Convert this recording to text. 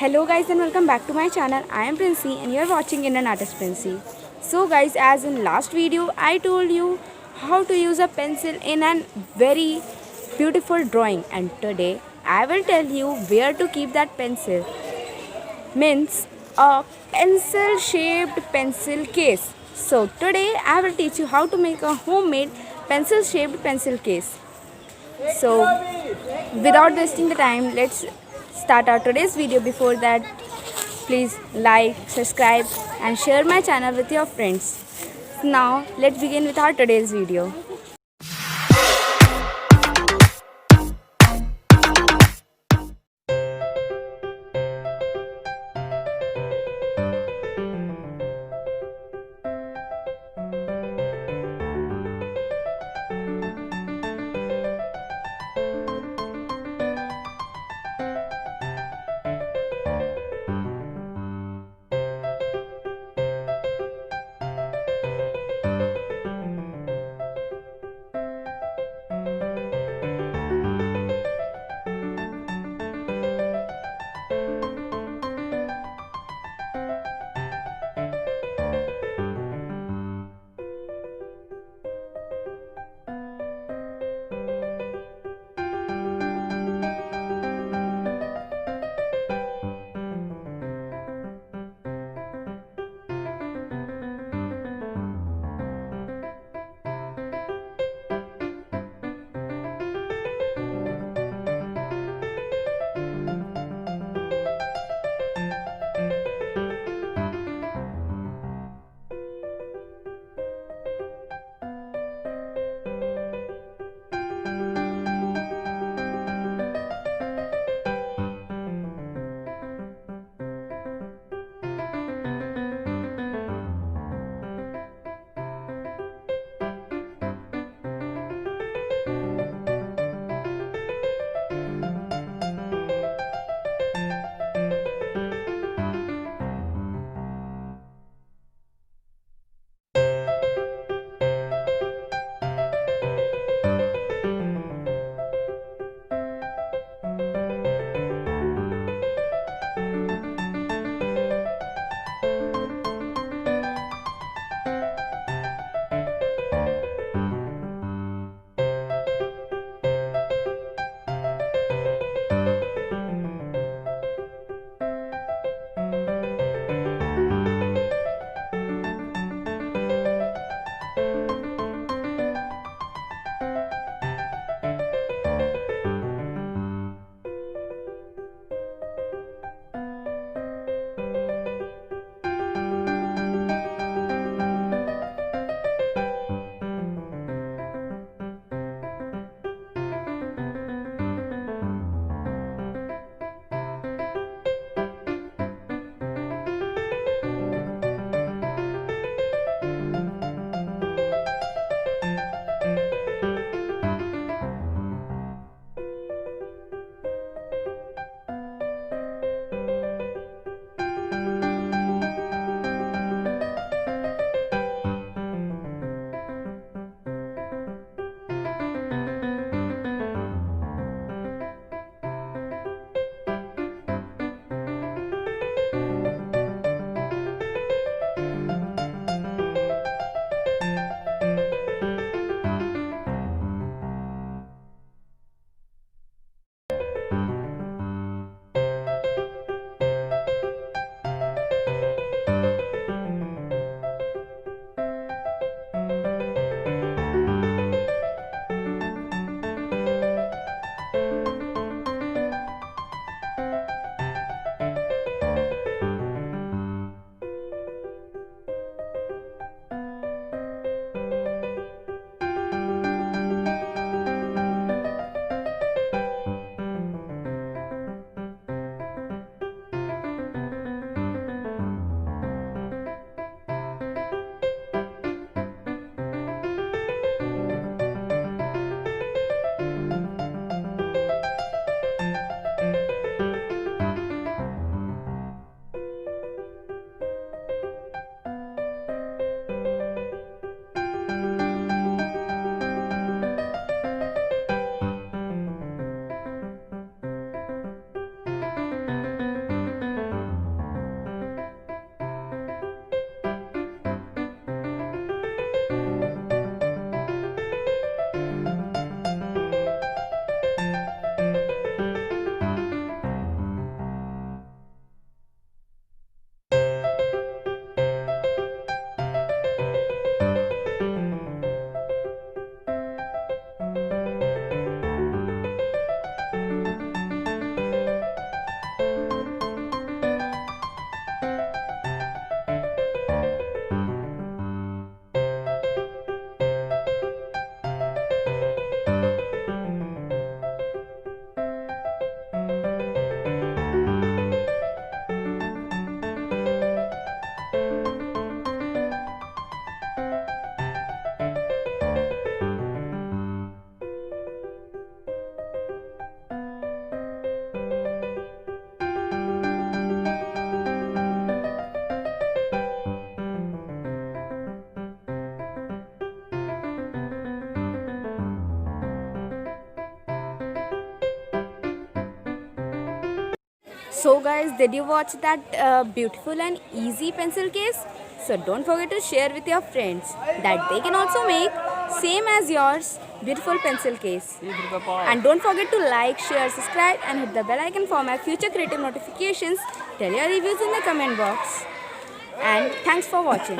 Hello guys and welcome back to my channel. I am Princey and you are watching Indian Artist Princey. So guys, as in last video I told you how to use a pencil in a very beautiful drawing, and today I will tell you where to keep that pencil. Means a pencil shaped pencil case. So today I will teach you how to make a homemade pencil shaped pencil case. So without wasting the time, let's start our today's video. Before that, please like, subscribe and share my channel with your friends. Now let's begin with our today's video. So guys, did you watch that beautiful and easy pencil case? So don't forget to share with your friends that they can also make same as yours beautiful pencil case. And don't forget to like, share, subscribe and hit the bell icon for my future creative notifications. Tell your reviews in the comment box. And thanks for watching.